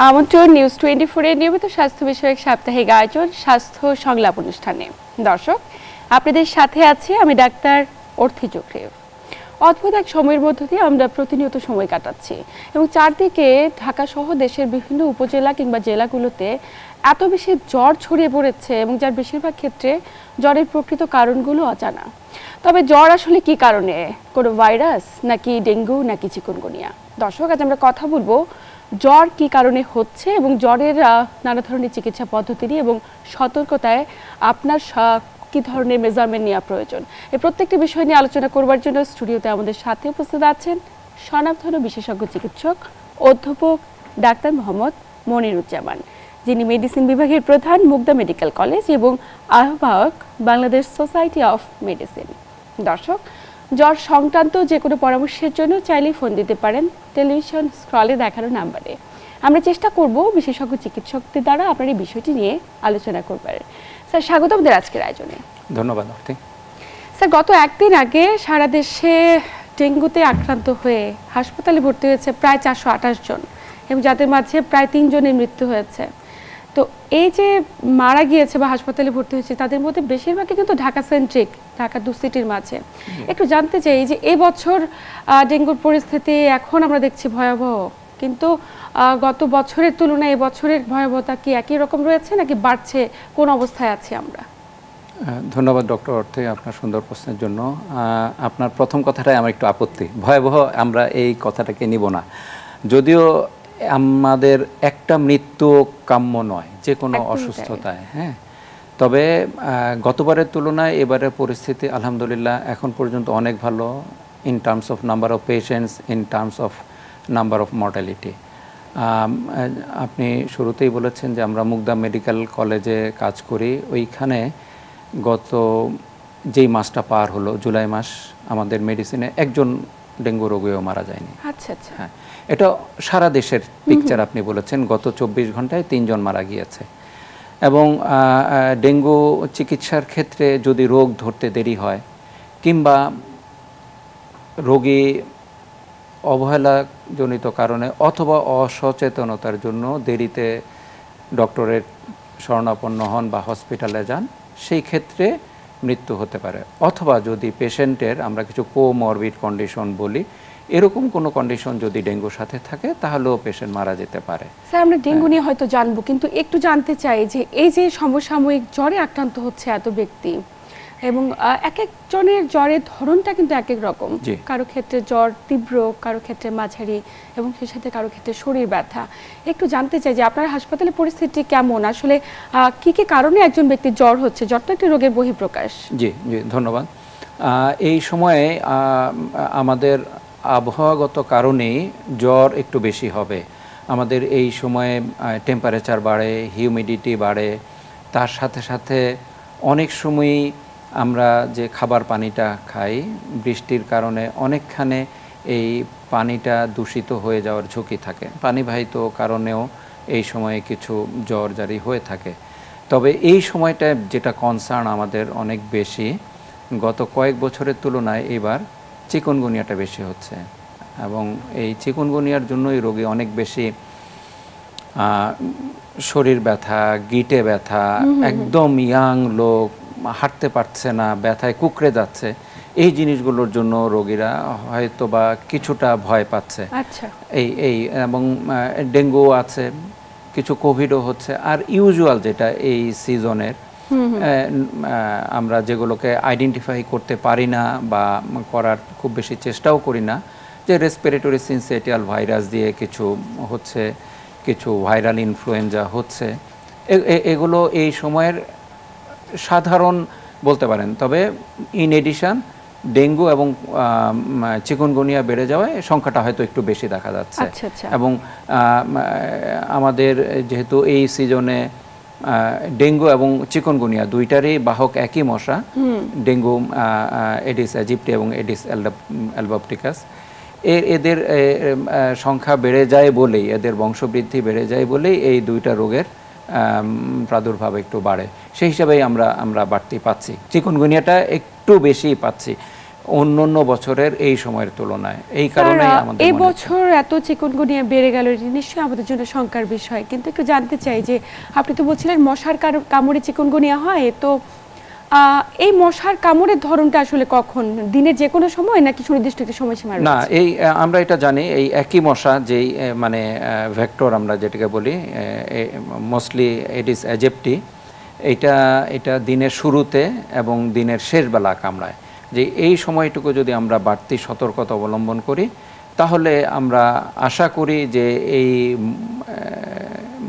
আমন্ত্রণ নিউজ 24 এর নিয়মিত স্বাস্থ্য বিষয়ক সাপ্তাহিক আয়োজন স্বাস্থ্য সংলাপ অনুষ্ঠানে। দর্শক, আপনাদের সাথে আছি আমি ডাক্তার অর্থি চক্রী। অদ্ভুত এক সময়ের মধ্য দিয়ে আমরা প্রতিনিয়ত সময় কাটাচ্ছি এবং চারদিকে ঢাকা সহ দেশের বিভিন্ন উপজেলা কিংবা জেলাগুলোতে এত বেশি জ্বর ছড়িয়ে পড়েছে এবং যার বেশিরভাগ ক্ষেত্রে জ্বরের প্রকৃত কারণগুলো অজানা। তবে জ্বর আসলে কি কারণে, কোনো ভাইরাস নাকি ডেঙ্গু নাকি চিকুনগুনিয়া? দর্শক, আজ আমরা কথা বলবো জ্বর কি কারণে হচ্ছে এবং জ্বরের নানা ধরনের চিকিৎসা পদ্ধতি নিয়ে এবং সতর্কতায় আপনার কি ধরনের মেজারমেন্ট নেওয়া প্রয়োজন, এই প্রত্যেকটি বিষয় নিয়ে আলোচনা করবার জন্য স্টুডিওতে আমাদের সাথে উপস্থিত আছেন স্বনামধন্য বিশেষজ্ঞ চিকিৎসক অধ্যাপক ডাক্তার মোহাম্মদ মনিরুজ্জামান, যিনি মেডিসিন বিভাগের প্রধান, মুগদা মেডিকেল কলেজ এবং আহ্বায়ক বাংলাদেশ সোসাইটি অফ মেডিসিন। দর্শক, জ্বর সংক্রান্ত যে কোনো পরামর্শের জন্য চাইলেই ফোন দিতে পারেন টেলিভিশন স্ক্রলে দেখানো নাম্বারে। আমরা চেষ্টা করব বিশেষজ্ঞ চিকিৎসকদের দ্বারা আপনার এই বিষয়টি নিয়ে আলোচনা করবার। স্যার, স্বাগত আমাদের আজকের আয়োজনে। ধন্যবাদ। স্যার, গত একদিন আগে সারা দেশে ডেঙ্গুতে আক্রান্ত হয়ে হাসপাতালে ভর্তি হয়েছে প্রায় 428 জন এবং যাদের মাঝে প্রায় 3 জনের মৃত্যু হয়েছে। তো এই যে মারা গিয়েছে বা হাসপাতালে ভর্তি হয়েছে তাদের মধ্যে বেশিরভাগই কিন্তু ঢাকা সেন্ট্রিক, ঢাকা 2 সিটির মাঝে। একটু জানতে চাই যে এই বছর ডেঙ্গুর পরিস্থিতি এখন আমরা দেখছি ভয়াবহ, কিন্তু গত বছরের তুলনায় এই বছরের ভয়াবহতা কি একই রকম রয়েছে নাকি বাড়ছে, কোন অবস্থায় আছি আমরা? ধন্যবাদ ডক্টর অর্থে আপনার সুন্দর প্রশ্নের জন্য। আপনার প্রথম কথাটাই আমার একটু আপত্তি, ভয়াবহ আমরা এই কথাটাকে নিব না। যদিও আমাদের একটা মৃত্যু কাম্য নয় যে কোনো অসুস্থতায়, হ্যাঁ, তবে গতবারের তুলনায় এবারের পরিস্থিতি আলহামদুলিল্লাহ এখন পর্যন্ত অনেক ভালো, in terms of number of patients, in terms of number of mortality. আপনি শুরুতেই বলেছেন যে আমরা মুগদা মেডিকেল কলেজে কাজ করি, ওইখানে গত যেই মাসটা পার হলো জুলাই মাস, আমাদের মেডিসিনে একজন ডেঙ্গু রোগীও মারা যায়নি। আচ্ছা আচ্ছা, হ্যাঁ, এটা সারা দেশের পিকচার আপনি বলেছেন। গত 24 ঘন্টায় 3 জন মারা গিয়েছে এবং ডেঙ্গু চিকিৎসার ক্ষেত্রে যদি রোগ ধরতে দেরি হয় কিংবা রোগী অবহেলাজনিত কারণে অথবা অসচেতনতার জন্য দেরিতে ডক্টরের শরণাপন্ন হন বা হসপিটালে যান, সেই ক্ষেত্রে মৃত্যু হতে পারে। অথবা যদি পেশেন্টের আমরা কিছু কোমরবিড কন্ডিশন বলি, এরকম কোনো কন্ডিশন যদি ডেঙ্গুর সাথে থাকে তাহলেও পেশেন্ট মারা যেতে পারে। স্যার, আমরা ডেঙ্গু নিয়ে হয়তো জানবো, কিন্তু একটু জানতে চাই যে এই যে সমসাময়িক জ্বরে আক্রান্ত হচ্ছে এত ব্যক্তি এবং এক একজনের জ্বরের ধরনটা কিন্তু এক এক রকম, কারো ক্ষেত্রে জ্বর তীব্র, কারো ক্ষেত্রে মাঝারি এবং সেই সাথে কারো ক্ষেত্রে শরীর ব্যথা। একটু জানতে চাই যে আপনার হাসপাতালের পরিস্থিতি কেমন, আসলে কি কি কারণে একজন ব্যক্তির জ্বর হচ্ছে? জ্বর তো একটি রোগের বহিঃপ্রকাশ। জি জি, ধন্যবাদ। এই সময়ে আমাদের আবহাওয়াগত কারণেই জ্বর একটু বেশি হবে। আমাদের এই সময়ে টেম্পারেচার বাড়ে, হিউমিডিটি বাড়ে, তার সাথে সাথে অনেক সময়ই আমরা যে খাবার পানিটা খাই বৃষ্টির কারণে অনেকখানে এই পানিটা দূষিত হয়ে যাওয়ার ঝুঁকি থাকে। পানিবাহিত কারণেও এই সময়ে কিছু জ্বর জারি হয়ে থাকে। তবে এই সময়টা যেটা কনসার্ন আমাদের অনেক বেশি, গত কয়েক বছরের তুলনায় এবার চিকুনগুনিয়াটা বেশি হচ্ছে এবং এই চিকুনগুনিয়ার জন্যই রোগী অনেক বেশি শরীর ব্যথা, গিটে ব্যথা, একদম ইয়াং লোক হাঁটতে পারছে না, ব্যথায় কুকড়ে যাচ্ছে, এই জিনিসগুলোর জন্য রোগীরা হয়তো বা কিছুটা ভয় পাচ্ছে। আচ্ছা, এই এবং ডেঙ্গু আছে, কিছু কোভিডও হচ্ছে। আর ইউজুয়াল যেটা এই সিজনের আমরা যেগুলোকে আইডেন্টিফাই করতে পারি না বা করার খুব বেশি চেষ্টাও করি না, যে রেসপিরেটরি সিনসিটিয়াল ভাইরাস দিয়ে কিছু হচ্ছে, কিছু ভাইরাল ইনফ্লুয়েঞ্জা হচ্ছে, এগুলো এই সময়ের সাধারণ বলতে পারেন। তবে ইন এডিশন ডেঙ্গু এবং চিকুনগুনিয়া বেড়ে যাওয়ায় সংখ্যাটা হয়তো একটু বেশি দেখা যাচ্ছে। এবং আমাদের যেহেতু এই সিজনে ডেঙ্গু এবং চিকুনগুনিয়া দুইটারই বাহক একই মশা, ডেঙ্গু এডিস ইজিপ্টি এবং এডিস অ্যালবাপটিকাস, এদের সংখ্যা বেড়ে যায় বলেই, এদের বংশবৃদ্ধি বেড়ে যায় বলেই এই দুইটা রোগের প্রাদুর্ভাব একটু বাড়ে। সেই হিসাবেই আমরা বাড়তি পাচ্ছি, চিকুনগুনিয়াটা একটু বেশি পাচ্ছি। অন্যান্য বছরের এই সময়ের তুলনায়। এই কারণেই আমাদের এই মনে হচ্ছে বছর এত চিকুনগুনিয়া বেড়ে গেল, এটি নিশ্চয়ই আমাদের জন্য শঙ্কার বিষয়। কিন্তু একটু জানতে চাই যে আপনি তো বলছিলেন মশার কামড়ে চিকুনগুনিয়া হয়, তো এই মশার কামড়ের ধরনটা আসলে কখন, দিনের যে কোনো সময় নাকি সুনির্দিষ্ট একটা সময়সীমা রয়েছে? না, এই আমরা এটা জানি, এই একই মশা যেই মানে ভেক্টর আমরা যেটাকে বলি, মোস্টলি এডিস অ্যাজেপ্টি, এটা দিনের শুরুতে এবং দিনের শেষ বেলা কামড়ায়। যে এই সময়টুকু যদি আমরা বাড়তি সতর্কতা অবলম্বন করি, তাহলে আমরা আশা করি যে এই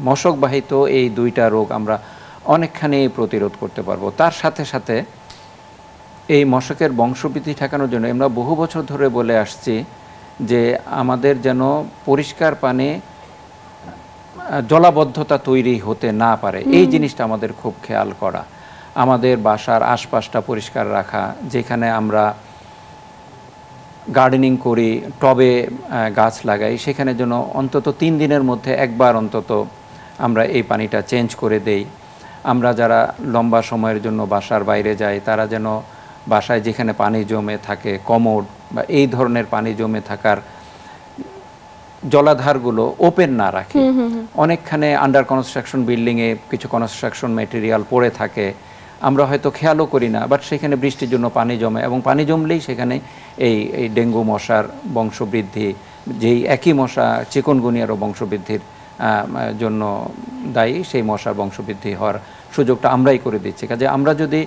মশকবাহিত এই দুইটা রোগ আমরা অনেকখানি প্রতিরোধ করতে পারবো। তার সাথে সাথে এই মশকের বংশবৃদ্ধি ঠেকানোর জন্য আমরা বহু বছর ধরে বলে আসছি যে আমাদের যেন পরিষ্কার পানি জলাবদ্ধতা তৈরি হতে না পারে, এই জিনিসটা আমাদের খুব খেয়াল করা। আমাদের বাসার আশপাশটা পরিষ্কার রাখা, যেখানে আমরা গার্ডেনিং করি, টবে গাছ লাগাই, সেখানে যেন অন্তত 3 দিনের মধ্যে একবার অন্তত আমরা এই পানিটা চেঞ্জ করে দেই। আমরা যারা লম্বা সময়ের জন্য বাসার বাইরে যাই, তারা যেন বাসায় যেখানে পানি জমে থাকে, কমোড বা এই ধরনের পানি জমে থাকার জলাধারগুলো ওপেন না রাখে। অনেকখানে আন্ডার কনস্ট্রাকশন বিল্ডিংয়ে কিছু কনস্ট্রাকশন ম্যাটেরিয়াল পড়ে থাকে, আমরা হয়তো খেয়ালও করি না, বাট সেখানে বৃষ্টির জন্য পানি জমে এবং পানি জমলেই সেখানে এই ডেঙ্গু মশার বংশবৃদ্ধি, যেই একই মশা চিকুনগুনিয়ারও বংশবৃদ্ধির জন্য দায়ী, সেই মশার বংশবৃদ্ধি হওয়ার সুযোগটা আমরাই করে দিচ্ছি। কাজে আমরা যদি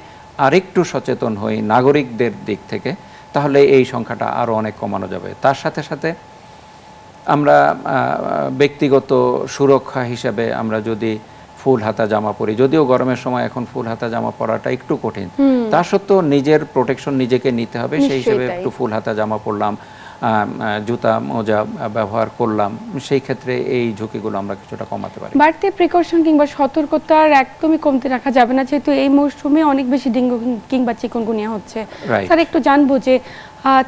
আরেকটু সচেতন হই নাগরিকদের দিক থেকে, তাহলে এই সংখ্যাটা আরও অনেক কমানো যাবে। তার সাথে সাথে আমরা ব্যক্তিগত সুরক্ষা হিসাবে আমরা যদি ফুল হাতা জামা পরি, যদিও গরমের সময় এখন ফুল হাতা জামা পরাটা একটু কঠিন, তা সত্ত্বেও নিজের প্রোটেকশন নিজেকে নিতে হবে, সেই হিসেবে একটু ফুল হাতা জামা পরলাম, জুতা মোজা ব্যবহার করলাম, সেই ক্ষেত্রে এই ঝুঁকিগুলো আমরা কিছুটা কমাতে পারি। বাড়তি প্রিকশন কিংবা সতর্কতার একদমই কমতে রাখা যাবে না, যেহেতু এই মৌসুমে অনেক বেশি ডেঙ্গু কিংবা চিকুনগুনিয়া হচ্ছে। স্যার একটু জানবো যে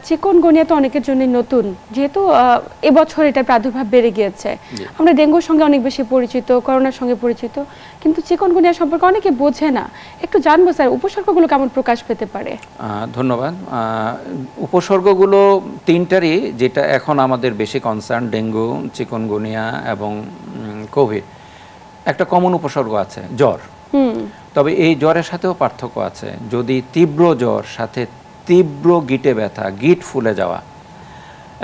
চিকুনগুনিয়া তো অনেকের জন্য নতুন, যেহেতু এবছর এটার প্রাদুর্ভাব বেড়ে গিয়েছে। আমরা ডেঙ্গুর সঙ্গে অনেক বেশি পরিচিত, করোনার সঙ্গে পরিচিত, কিন্তু চিকুনগুনিয়া সম্পর্কে অনেকে বোঝে না। একটু জানবো স্যার উপসর্গগুলো কেমন প্রকাশ পেতে পারে? ধন্যবাদ। উপসর্গগুলো তিনটারই, যেটা এখন আমাদের বেশি কনসার্ন, ডেঙ্গু, চিকুনগুনিয়া এবং কোভিড, একটা কমন উপসর্গ আছে, জ্বর। তবে এই জ্বরের সাথেও পার্থক্য আছে। যদি তীব্র জ্বর সাথে তীব্র গিটে ব্যথা, গিট ফুলে যাওয়া,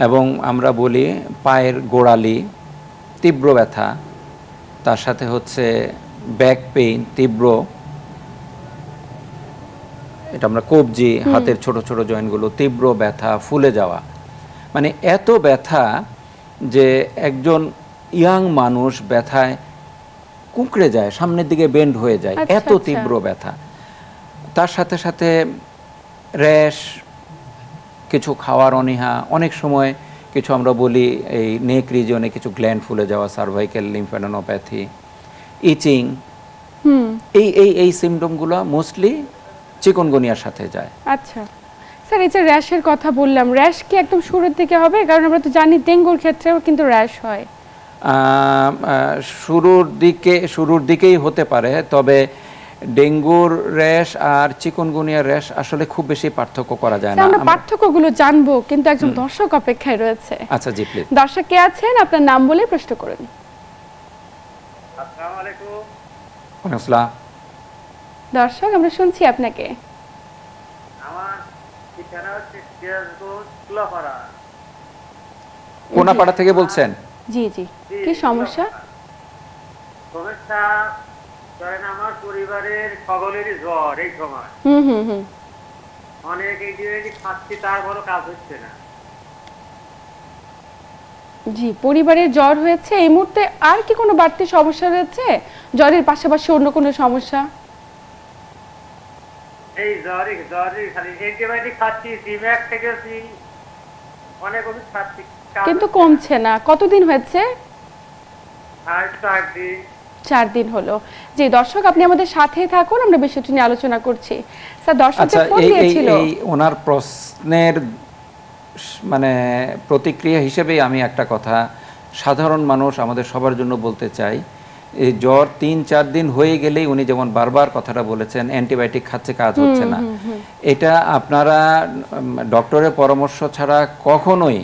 এবং আমরা বলি পায়ের গোড়ালি, তীব্র ব্যথা, তার সাথে হচ্ছে ব্যাক পেইন তীব্র, এটা আমরা কবজি, হাতের ছোট ছোট জয়েন্টগুলো তীব্র ব্যথা, ফুলে যাওয়া, মানে এত ব্যথা যে একজন ইয়াং মানুষ ব্যথায় কুঁকড়ে যায়, সামনের দিকে বেন্ড হয়ে যায়, এত তীব্র ব্যথা। তার সাথে সাথে র্যাশ, কিছু খাওয়ার অনীহা, অনেক সময় কিছু আমরা বলি এই নেক রিজনে কিছু গ্ল্যান্ড ফুলে যাওয়া, সার্ভাইক্যাল লিম্ফ্যাডেনোপ্যাথি, ইচিং, এই সিমটমগুলো মোস্টলি চিকুনগুনিয়ার সাথে যায়। আচ্ছা স্যার, এই যে র্যাশের কথা বললাম, র্যাশ কি একদম শুরুর দিকে হবে? কারণ আমরা তো জানি ডেঙ্গুর ক্ষেত্রেও কিন্তু র্যাশ হয়। শুরুর দিকেই হতে পারে, তবে ডেঙ্গুর র্যাশ আর চিকুনগুনিয়ার র্যাশ আসলে খুব বেশি পার্থক্য করা যায় না। আমরা পার্থক্যগুলো জানবো, কিন্তু একজন দর্শক অপেক্ষায় রয়েছে। আচ্ছা জি প্লিজ। দর্শক কে আছেন? আপনার নাম বলে প্রশ্ন করুন। আসসালামু আলাইকুম। ওয়ালাইকুম আসসালাম। দর্শক আমরা শুনছি আপনাকে। আমার ঠিকানা হচ্ছে সিরাজগঞ্জ কুলাপাড়া। কোনাপাড়া থেকে বলছেন? জি জি, কি সমস্যা? সমস্যা ধরেন আমার পরিবারের সকলেরই জ্বর এই সময়। অনেক এই খাচ্ছি, তারপরও কাজ হচ্ছে না। জি, পরিবারের জ্বর হয়েছে এই মুহূর্তে, আর কি কোনো বাড়তি সমস্যা রয়েছে জ্বরের পাশাপাশি অন্য কোনো সমস্যা? এই জ্বরই খালি অ্যান্টিবায়োটিক খাচ্ছি, সিম্যাক্স খেয়েছি, অনেক ওষুধ খাচ্ছি, কিন্তু কমছে না। কতদিন হয়েছে? 4 দিন। 4 দিন হলো। জি দর্শক, আপনি আমাদের সাথেই থাকুন, আমরা বিষয়টি নিয়ে আলোচনা করছি। স্যার দর্শক ফোন দিয়েছিল, এই ওনার প্রশ্নের মানে প্রতিক্রিয়া হিসেবে আমি একটা কথা সাধারণ মানুষ আমাদের সবার জন্য বলতে চাই এই জ্বর 3-4 দিন হয়ে গেলেই উনি যেমন বারবার কথাটা বলেছেন অ্যান্টিবায়োটিক খাচ্ছে কাজ হচ্ছে না, এটা আপনারা ডক্টরের পরামর্শ ছাড়া কখনোই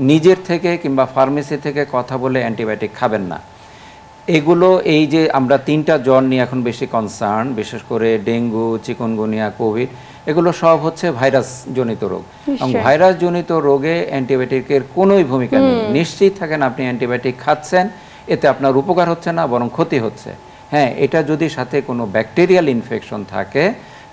নিজের থেকে কিংবা ফার্মেসি থেকে কথা বলে অ্যান্টিবায়োটিক খাবেন না। এগুলো এই যে আমরা 3টা জ্বর নিয়ে এখন বেশি কনসার্ন, বিশেষ করে ডেঙ্গু, চিকুনগুনিয়া, কোভিড, এগুলো সব হচ্ছে ভাইরাস জনিত রোগ এবং ভাইরাস জনিত রোগে অ্যান্টিবায়োটিকের কোনোই ভূমিকা নেই। নিশ্চিত থাকেন আপনি অ্যান্টিবায়োটিক খাচ্ছেন, এতে আপনার উপকার হচ্ছে না বরং ক্ষতি হচ্ছে। হ্যাঁ, এটা যদি সাথে কোনো ব্যাকটেরিয়াল ইনফেকশন থাকে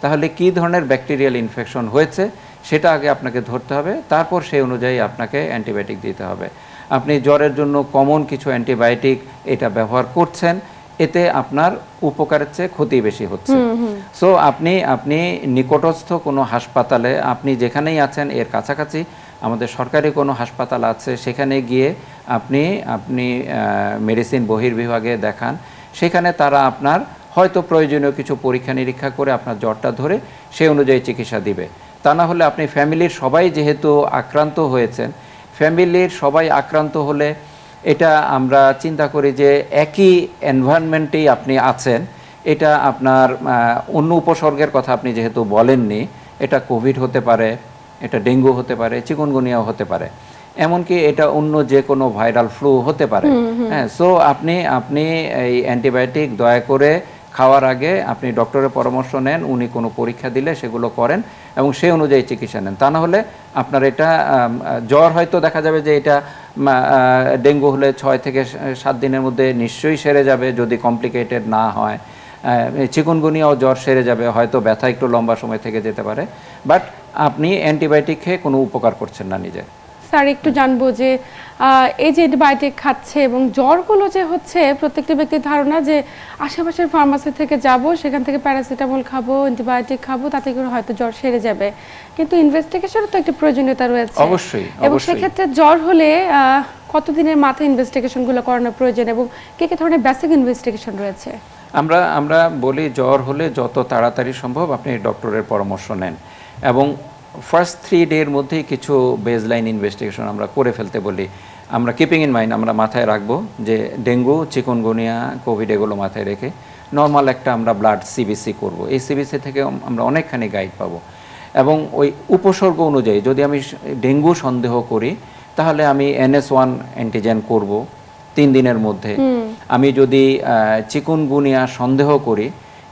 তাহলে কি ধরনের ব্যাকটেরিয়াল ইনফেকশন হয়েছে সেটা আগে আপনাকে ধরতে হবে, তারপর সেই অনুযায়ী আপনাকে অ্যান্টিবায়োটিক দিতে হবে। আপনি জ্বরের জন্য কমন কিছু অ্যান্টিবায়োটিক এটা ব্যবহার করছেন, এতে আপনার উপকারের চেয়ে ক্ষতি বেশি হচ্ছে। সো আপনি নিকটস্থ কোনো হাসপাতালে, আপনি যেখানেই আছেন এর কাছাকাছি আমাদের সরকারি কোনো হাসপাতাল আছে, সেখানে গিয়ে আপনি মেডিসিন বহির্বিভাগে দেখান। সেখানে তারা আপনার হয়তো প্রয়োজনীয় কিছু পরীক্ষা নিরীক্ষা করে আপনার জ্বরটা ধরে সেই অনুযায়ী চিকিৎসা দিবে। তা না হলে আপনি ফ্যামিলির সবাই যেহেতু আক্রান্ত হয়েছেন, ফ্যামিলির সবাই আক্রান্ত হলে এটা আমরা চিন্তা করি যে একই এনভায়রনমেন্টেই আপনি আছেন, এটা আপনার অন্য উপসর্গের কথা আপনি যেহেতু বলেননি, এটা কোভিড হতে পারে, এটা ডেঙ্গু হতে পারে, চিকুনগুনিয়াও হতে পারে, এমনকি এটা অন্য যে কোনো ভাইরাল ফ্লু হতে পারে। হ্যাঁ, সো আপনি এই অ্যান্টিবায়োটিক দয়া করে খাওয়ার আগে আপনি ডক্টরের পরামর্শ নেন, উনি কোনো পরীক্ষা দিলে সেগুলো করেন এবং সেই অনুযায়ী চিকিৎসা নেন। তা না হলে আপনার এটা জ্বর হয়তো দেখা যাবে যে এটা ডেঙ্গু হলে 6 থেকে 7 দিনের মধ্যে নিশ্চয়ই সেরে যাবে যদি কমপ্লিকেটেড না হয়। চিকুনগুনিয়াও জ্বর সেরে যাবে, হয়তো ব্যথা একটু লম্বা সময় থেকে যেতে পারে, বাট আপনি অ্যান্টিবায়োটিক খেয়ে কোনো উপকার করছেন না নিজে। স্যার একটু জানবো যে এই যে অ্যান্টিবায়োটিক খাচ্ছে এবং জ্বরগুলো যে হচ্ছে, প্রত্যেকটা ব্যক্তির ধারণা যে আশেপাশের ফার্মাসি থেকে যাব, সেখান থেকে প্যারাসিটামল খাবো, অ্যান্টিবায়োটিক খাবো, তাতে করে হয়তো জ্বর সেরে যাবে, কিন্তু ইনভেস্টিগেশনের তো একটা প্রয়োজনীয়তা রয়েছে। অবশ্যই। এবং সেক্ষেত্রে জ্বর হলে কতদিনের মাথায় ইনভেস্টিগেশনগুলো করানোর প্রয়োজন এবং কি কি ধরনের বেসিক ইনভেস্টিগেশন রয়েছে? আমরা বলি জ্বর হলে যত তাড়াতাড়ি সম্ভব আপনি ডক্টরের পরামর্শ নেন এবং ফার্স্ট 3 ডের মধ্যেই কিছু বেসলাইন ইনভেস্টিগেশন আমরা করে ফেলতে বলি। আমরা কিপিং ইন মাইন্ড, আমরা মাথায় রাখবো যে ডেঙ্গু, চিকুনগুনিয়া, কোভিড এগুলো মাথায় রেখে নর্মাল একটা আমরা ব্লাড সিবিসি করব। এই সিবিসি থেকে আমরা অনেকখানি গাইড পাবো এবং ওই উপসর্গ অনুযায়ী যদি আমি ডেঙ্গু সন্দেহ করি তাহলে আমি NS1 অ্যান্টিজেন করব 3 দিনের মধ্যে। আমি যদি চিকুনগুনিয়া সন্দেহ করি,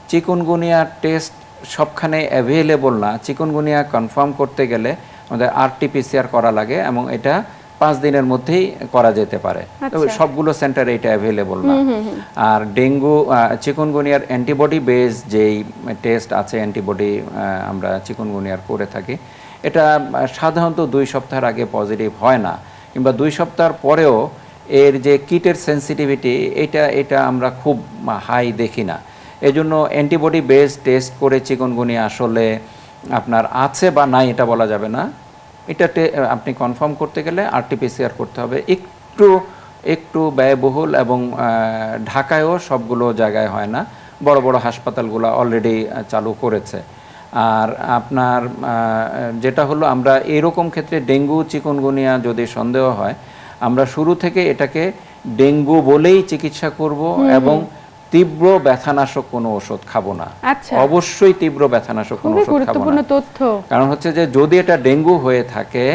চিকুনগুনিয়া টেস্ট সবখানে অ্যাভেলেবল না, চিকুনগুনিয়া কনফার্ম করতে গেলে আমাদের RT-PCR করা লাগে এবং এটা 5 দিনের মধ্যেই করা যেতে পারে। সবগুলো সেন্টারে এটা অ্যাভেলেবল না। আর ডেঙ্গু, চিকুনগুনিয়ার অ্যান্টিবডি বেস যেই টেস্ট আছে, অ্যান্টিবডি আমরা চিকুনগুনিয়ার করে থাকি, এটা সাধারণত 2 সপ্তাহের আগে পজিটিভ হয় না, কিংবা 2 সপ্তাহ পরেও এর যে কিটের সেন্সিটিভিটি এটা আমরা খুব হাই দেখি না। এজন্য অ্যান্টিবডি বেস টেস্ট করে চিকুনগুনিয়া আসলে আপনার আছে বা নাই এটা বলা যাবে না। এটা আপনি কনফার্ম করতে গেলে RT-PCR করতে হবে। একটু ব্যয়বহুল এবং ঢাকায়ও সবগুলো জায়গায় হয় না, বড় বড় হাসপাতালগুলো অলরেডি চালু করেছে। আর আপনার যেটা হলো, আমরা এরকম ক্ষেত্রে ডেঙ্গু, চিকুনগুনিয়া যদি সন্দেহ হয়, আমরা শুরু থেকে এটাকে ডেঙ্গু বলেই চিকিৎসা করব এবং তীব্র ব্যথানাশক কোনো ওষুধ খাবো না। অবশ্যই তীব্র ব্যথানাশক কোনো ওষুধ খাবো না। কারণ হচ্ছে যে যদি এটা ডেঙ্গু হয়ে থাকে,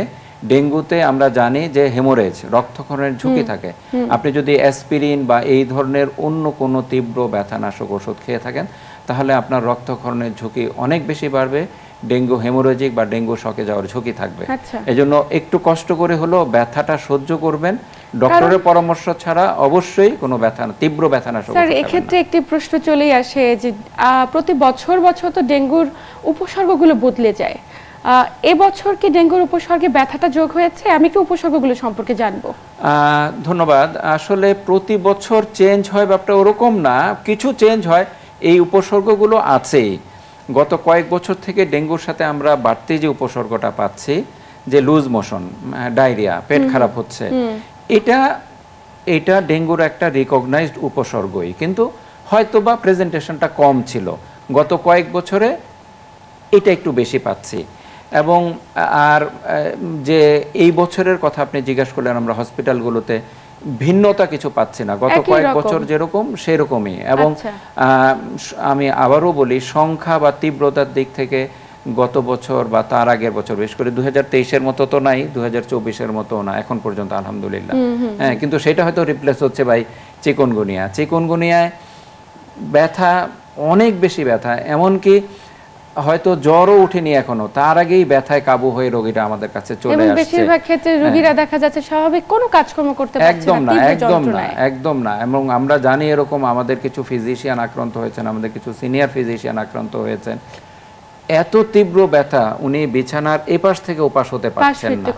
ডেঙ্গুতে আমরা জানি যে হেমোরেজ, রক্তক্ষরণের ঝুঁকি থাকে। আপনি যদি অ্যাসপিরিন বা এই ধরনের অন্য কোনো তীব্র ব্যথানাশক ওষুধ খেয়ে থাকেন তাহলে আপনার রক্তক্ষরণের ঝুঁকি অনেক বেশি বাড়বে, ডেঙ্গু হেমোরেজিক বা ডেঙ্গু শকে যাওয়ার ঝুঁকি থাকবে। এজন্য একটু কষ্ট করে হলেও ব্যথাটা সহ্য করবেন, ডক্টরের পরামর্শ ছাড়া অবশ্যই কোনো তীব্র ব্যথানাশক। স্যার, এক্ষেত্রে একটি প্রশ্ন চলেই আসে যে প্রতি বছর তো ডেঙ্গুর উপসর্গগুলো বদলে যায়, এবছর কি ডেঙ্গুর উপসর্গে ব্যথাটা যোগ হয়েছে? আমি কি উপসর্গগুলো সম্পর্কে জানবো? ধন্যবাদ। আসলে প্রতি বছর চেঞ্জ হয় ব্যাপারটা ওরকম না, কিছু চেঞ্জ হয়, এই উপসর্গগুলো আছেই। গত কয়েক বছর থেকে ডেঙ্গুর সাথে আমরা বাড়তি যে উপসর্গটা পাচ্ছি, যে লুজ মোশন, ডায়রিয়া, পেট খারাপ হচ্ছে, এটা ডেঙ্গুর একটা রিকগনাইজড উপসর্গই, কিন্তু হয়তোবা প্রেজেন্টেশনটা কম ছিল। গত কয়েক বছরে এটা একটু বেশি পাচ্ছি। এবং আর যে এই বছরের কথা আপনি জিজ্ঞাসা করলেন, আমরা হসপিটালগুলোতে ভিন্নতা কিছু পাচ্ছি না, গত কয়েক বছর যেরকম সেরকমই। এবং আমি আবারও বলি, সংখ্যা বা তীব্রতার দিক থেকে গত বছর বা তার আগের বছর, বিশেষ করে 2023-এর মতো তো নাই, 2024-এর মতো না এখন পর্যন্ত আলহামদুলিল্লাহ। হ্যাঁ, কিন্তু সেটা হয়তো রিপ্লেস হচ্ছে ভাই চিকুনগুনিয়া। চিকুনগুনিয়ায় ব্যথা, অনেক বেশি ব্যথা, এমনকি হয়তো জ্বরও উঠেনি এখনো, তার আগেই ব্যথায় কাবু হয়ে রোগীরা আমাদের কাছে চলে আসছে। বেশিরভাগ ক্ষেত্রে রোগীরা দেখা যাচ্ছে স্বাভাবিক কোনো কাজকর্ম করতে পারছে না, একদম না, একদম না। এবং আমরা জানি এরকম আমাদের কিছু ফিজিশিয়ান আক্রান্ত হয়েছেন, আমাদের কিছু সিনিয়র ফিজিশিয়ান আক্রান্ত হয়েছেন। এত তীব্র ব্যথা, উনি বিছানার এপাশ থেকে ওপাশ হতে পারছেন না।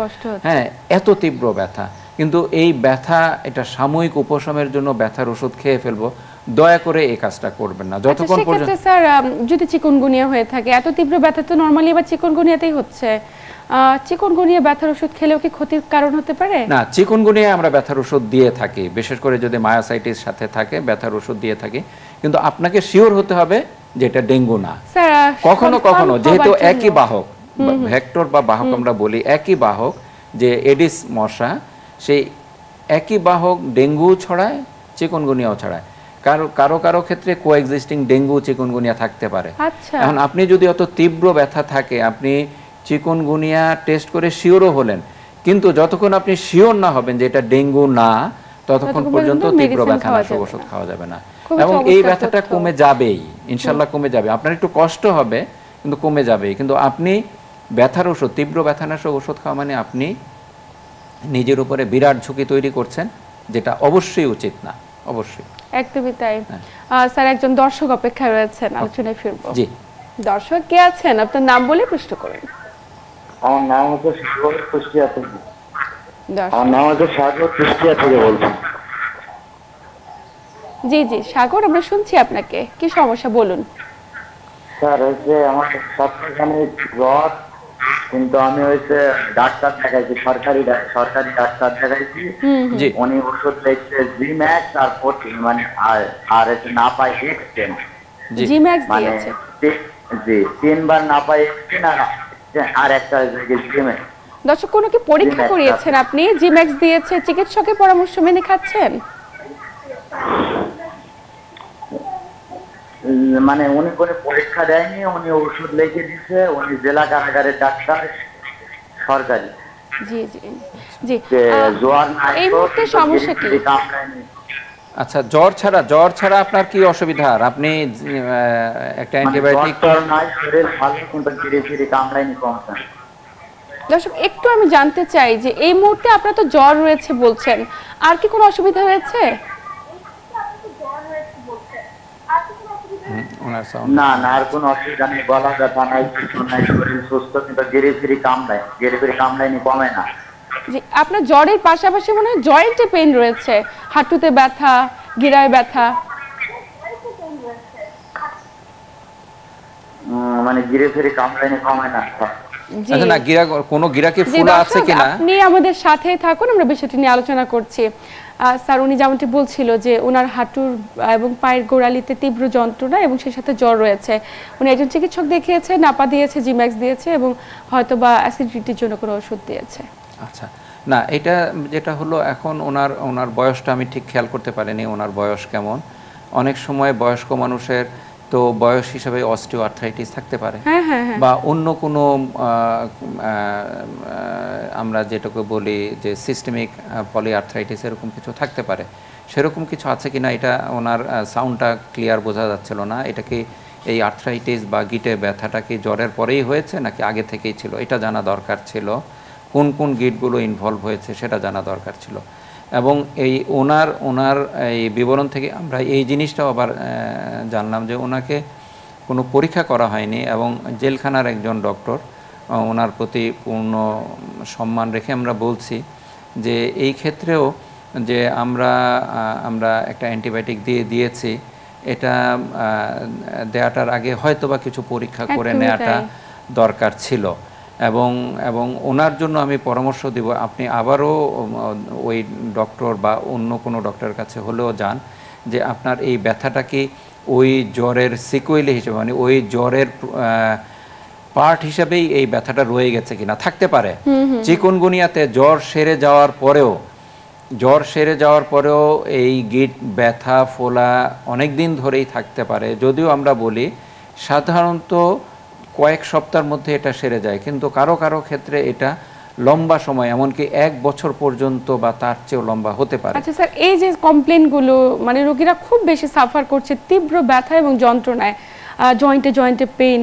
হ্যাঁ, এত তীব্র ব্যথা। কিন্তু এই ব্যথা, এটা সাময়িক উপশমের জন্য ব্যথার ওষুধ খেয়ে ফেলবো, দয়া করে এই কাজটা করবেন না যতক্ষণ পর্যন্ত। স্যার, যদি চিকুনগুনিয়া হয়ে থাকে, এত তীব্র ব্যথা তো নরমালি আবার চিকুনগুনিয়াতেই হচ্ছে, চিকুনগুনিয়া ব্যথার ওষুধ খেলেও কি ক্ষতির কারণ হতে পারে? না, চিকুনগুনিয়া আমরা ব্যথার ওষুধ দিয়ে থাকি, বিশেষ করে যদি মায়োসাইটিস সাথে থাকে ব্যথার ওষুধ দিয়ে থাকি। কিন্তু আপনাকে শিওর হতে হবে যে এটা ডেঙ্গু না। কখনো কখনো যেহেতু একই বাহক, ভেক্টর বা বাহক আমরা বলি, একই বাহক, যে এডিস মশা, সেই একই বাহক ডেঙ্গু ছড়ায়, চিকুনগুনিয়াও ছড়ায়। কারো কারো ক্ষেত্রে কোএক্সিস্টিং ডেঙ্গু চিকুনগুনিয়া থাকতে পারে। এখন আপনি যদি অত তীব্র ব্যথা থাকে, আপনি চিকুনগুনিয়া টেস্ট করে শিওরও হলেন, কিন্তু যতক্ষণ আপনি শিওর না হবেন যে এটা ডেঙ্গু না, ততক্ষণ পর্যন্ত তীব্র ব্যথানাশক ওষুধ খাওয়া যাবে না। এবং এই ব্যথাটা কমে যাবেই, ইনশাল্লাহ কমে যাবে। আপনার একটু কষ্ট হবে কিন্তু কমে যাবেই। কিন্তু আপনি ব্যথার ওষুধ, তীব্র ব্যথানাশক ওষুধ খাওয়া মানে আপনি নিজের উপরে বিরাট ঝুঁকি তৈরি করছেন, যেটা অবশ্যই উচিত না, অবশ্যই। একদমই তাই। স্যার, একজন দর্শক অপেক্ষায় রয়েছেন, আলোচনায় ফিরবো। জি, দর্শক কে আছেন? আপনার নাম বলে প্রশ্ন করুন। আমার নাম হচ্ছে সাগর, কুষ্টিয়া থেকে। আমার নাম হচ্ছে সাগর, কুষ্টিয়া থেকে বলছি। জি জি সাগর, আমরা শুনছি আপনাকে, কি সমস্যা বলুন। স্যার, হচ্ছে আমার সপ্তাহখানে জ্বর, কিন্তু আমি হচ্ছে ডাক্তার দেখাইছি, সরকারি ডাক্তার দেখাইছি। উনি ওষুধ লিখছে জিম্যাক্স আর 14, মানে আর না পাই এক্সটেন। জিম্যাক্স দিয়েছে, জি 3 বার না পাই এক্সটেন আর একটা জিম্যাক্স। দর্শক, কোনো কি পরীক্ষা করিয়েছেন আপনি? জিম্যাক্স দিয়েছে, চিকিৎসকের পরামর্শ মেনে খাচ্ছেন? মানে উনি কোনো পরীক্ষা দেয়নি, উনি ওষুধ লিখে দিচ্ছে। উনি জেলা কারাগারের ডাক্তার, সরকারি। জি জি জি। জ্বর এই মুহূর্তে সমস্যা কি? আচ্ছা, জ্বর ছাড়া আপনার কি অসুবিধা? আপনি একটা অ্যান্টিবায়োটিক নাই, শরীর ভালো, কিন্তু ধীরে কামড়ায়নি কমছে। দর্শক, একটু আমি জানতে চাই যে এই মুহূর্তে আপনার তো জ্বর রয়েছে বলছেন, আর কি কোনো অসুবিধা হয়েছে? না না, আর কোনো অসুবিধা নেই, গলা ব্যথা নাই, কিছু নাই, শরীর সুস্থ, কিন্তু ধীরে কামড়ায়নি, কমে না। জি, আপনার জ্বরের পাশাপাশি মনে হয় জয়েন্টে পেইন রয়েছে, হাঁটুতে ব্যথা, গিরায় ব্যথা। মানে ধীরে কামড়ায়নি, কমে না। আচ্ছা, না কোনো গিরা কি ফুলা আছে কিনা? আপনি আমাদের সাথেই থাকুন, আমরা বিষয়টি নিয়ে আলোচনা করছি। স্যার, উনি যেমনটি বলছিল যে ওনার হাঁটুর এবং পায়ের গোড়ালিতে তীব্র যন্ত্রণা এবং সেই সাথে জ্বর রয়েছে। উনি একজন চিকিৎসক দেখিয়েছে, নাপা দিয়েছে, জিম্যাক্স দিয়েছে এবং হয়তো বা অ্যাসিডিটির জন্য কোনো ওষুধ দিয়েছে। আচ্ছা, না, এটা যেটা হলো, এখন ওনার বয়সটা আমি ঠিক খেয়াল করতে পারিনি, ওনার বয়স কেমন। অনেক সময় বয়স্ক মানুষের তো বয়স হিসাবে অস্টিও আর্থ্রাইটিস থাকতে পারে, বা অন্য কোনো আমরা যেটাকে বলি যে সিস্টেমিক পলিআর্থ্রাইটিস, এরকম কিছু থাকতে পারে। সেরকম কিছু আছে কিনা, এটা ওনার সাউন্ডটা ক্লিয়ার বোঝা যাচ্ছিল না। এটা কি এই আর্থ্রাইটিস বা গিটে ব্যথাটা কি জ্বরের পরেই হয়েছে নাকি আগে থেকেই ছিল, এটা জানা দরকার ছিল। কোন কোন গিটগুলো ইনভলভ হয়েছে সেটা জানা দরকার ছিল। এবং এই ওনার এই বিবরণ থেকে আমরা এই জিনিসটাও আবার জানলাম যে ওনাকে কোনো পরীক্ষা করা হয়নি, এবং জেলখানার একজন ডক্টর, ওনার প্রতি পূর্ণ সম্মান রেখে আমরা বলছি যে এই ক্ষেত্রেও যে আমরা একটা অ্যান্টিবায়োটিক দিয়েছি, এটা দেওয়াটার আগে হয়তোবা কিছু পরীক্ষা করে নেওয়াটা দরকার ছিল। এবং ওনার জন্য আমি পরামর্শ দিব, আপনি আবারও ওই ডক্টর বা অন্য কোনো ডক্টরের কাছে হলেও যান, যে আপনার এই ব্যথাটা কি ওই জ্বরের সিকুয়েল হিসেবে, মানে ওই জ্বরের পার্ট হিসেবেই এই ব্যথাটা রয়ে গেছে কিনা, থাকতে পারে। চিকুনগুনিয়াতে জ্বর সেরে যাওয়ার পরেও এই গিট ব্যথা ফোলা অনেক দিন ধরেই থাকতে পারে। যদিও আমরা বলি সাধারণত কয়েক সপ্তাহের মধ্যে এটা সেরে যায়, কিন্তু কারো কারো ক্ষেত্রে এটা লম্বা সময়, এমনকি 1 বছর পর্যন্ত বা তার চেয়েও লম্বা হতে পারে। আচ্ছা স্যার, এই যে কমপ্লেনগুলো মানে রোগীরা খুব বেশি সাফার করছে তীব্র ব্যথা এবং যন্ত্রণায়, জয়েন্টে পেইন,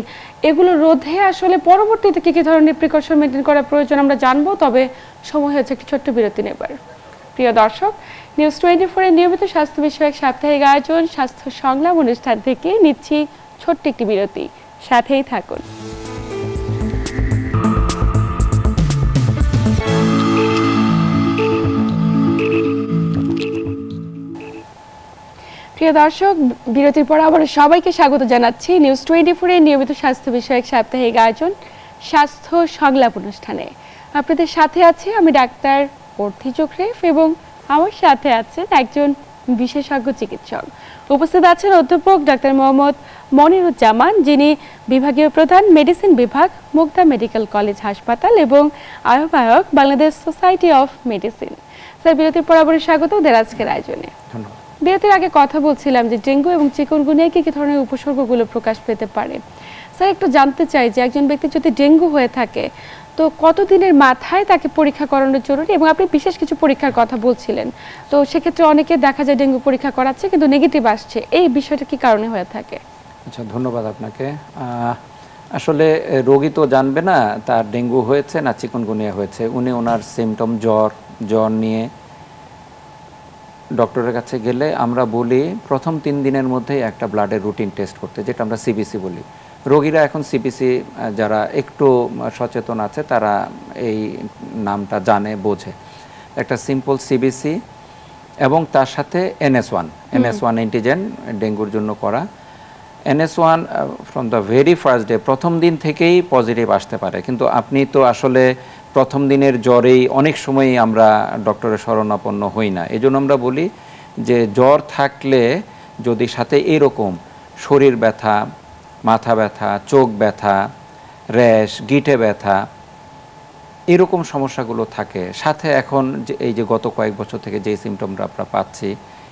এগুলো রোধে আসলে পরবর্তীতে কি কি ধরনের প্রিকশন মেনটেন করা প্রয়োজন আমরা জানবো। তবে সময় হয়েছে একটি ছোট্ট বিরতি নেবার। প্রিয় দর্শক, নিউজ 24 এর নিয়মিত স্বাস্থ্য বিষয়ক সাপ্তাহিক আয়োজন স্বাস্থ্য সংলাপ অনুষ্ঠান থেকে নিচ্ছি ছোট্ট একটি বিরতি, সাথেই থাকুন। প্রিয় দর্শক, বিরতির পর আবার সবাইকে স্বাগত জানাচ্ছি নিউজ 24 এর নিয়মিত স্বাস্থ্য বিষয়ক সাপ্তাহিক আয়োজন স্বাস্থ্য সংলাপ অনুষ্ঠানে। আপনাদের সাথে আছি আমি ডাক্তার অর্থি চোখরেফ এবং আমার সাথে আছেন একজন বিশেষজ্ঞ চিকিৎসক। উপস্থিত আছেন অধ্যাপক ডাক্তার মোহাম্মদ মনিরুজ্জামান, যিনি বিভাগীয় প্রধান মেডিসিন বিভাগ, মুগদা মেডিকেল কলেজ হাসপাতাল এবং আহ্বায়ক Bangladesh society of medicine. Sir, বিরতির পর আবার স্বাগত ওদের আজকের আয়োজনে। ধন্যবাদ। বিরতির আগে কথা বলছিলাম যে ডেঙ্গু এবং চিকুনগুনিয়ায় কি ধরনের উপসর্গগুলো প্রকাশ পেতে পারে। স্যার, একটু জানতে চাই যে একজন ব্যক্তি যদি ডেঙ্গু হয়ে থাকে তো কতদিনের মাথায় তাকে পরীক্ষা করানো জরুরি, এবং আপনি বিশেষ কিছু পরীক্ষার কথা বলছিলেন, তো সেক্ষেত্রে অনেকে দেখা যায় ডেঙ্গু পরীক্ষা করাচ্ছে কিন্তু নেগেটিভ আসছে, এই বিষয়টা কি কারণে হয়ে থাকে? আচ্ছা, ধন্যবাদ আপনাকে। আসলে রোগী তো জানবে না তার ডেঙ্গু হয়েছে না চিকুনগুনিয়া হয়েছে। উনি ওনার সিমটম জ্বর নিয়ে ডক্টরের কাছে গেলে আমরা বলি প্রথম 3 দিনের মধ্যেই একটা ব্লাডের রুটিন টেস্ট করতে, যেটা আমরা সিবিসি বলি। রোগীরা এখন সিবিসি, যারা একটু সচেতন আছে তারা এই নামটা জানে, বোঝে। একটা সিম্পল সিবিসি এবং তার সাথে NS1 অ্যান্টিজেন ডেঙ্গুর জন্য করা। NS1 from the very first day, প্রথম দিন থেকেই পজিটিভ আসতে পারে, কিন্তু আপনি তো আসলে প্রথম দিনের জ্বরেই অনেক সময়ই আমরা ডক্টরের শরণাপন্ন হই না। এই জন্য আমরা বলি যে জ্বর থাকলে যদি সাথে এরকম শরীর ব্যথা, মাথা ব্যথা, চোখ ব্যথা, র্যাশ, গিটে ব্যথা, এরকম সমস্যাগুলো থাকে, সাথে এখন যে এই যে গত কয়েক বছর থেকে যে সিমটমটা আমরা পাচ্ছি,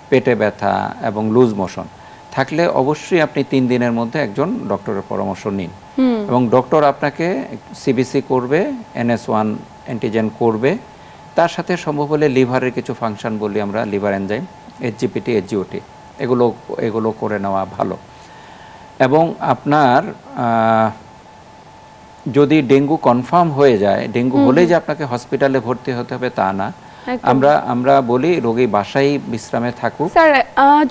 পেটে ব্যথা এবং লুজ মোশন থাকলে অবশ্যই আপনি 3 দিনের মধ্যে একজন ডক্টরের পরামর্শ নিন। এবং ডক্টর আপনাকে সিবিসি করবে, NS1 অ্যান্টিজেন করবে, তার সাথে সম্ভব হলে লিভারের কিছু ফাংশন বলি আমরা, লিভার এনজাইম, HGPT, HGOT, এগুলো করে নেওয়া ভালো। এবং আপনার যদি ডেঙ্গু কনফার্ম হয়ে যায়, ডেঙ্গু হলেই যে আপনাকে হসপিটালে ভর্তি হতে হবে তা না, আমরা বলি রোগী বাসায় বিশ্রামে থাকুক। স্যার,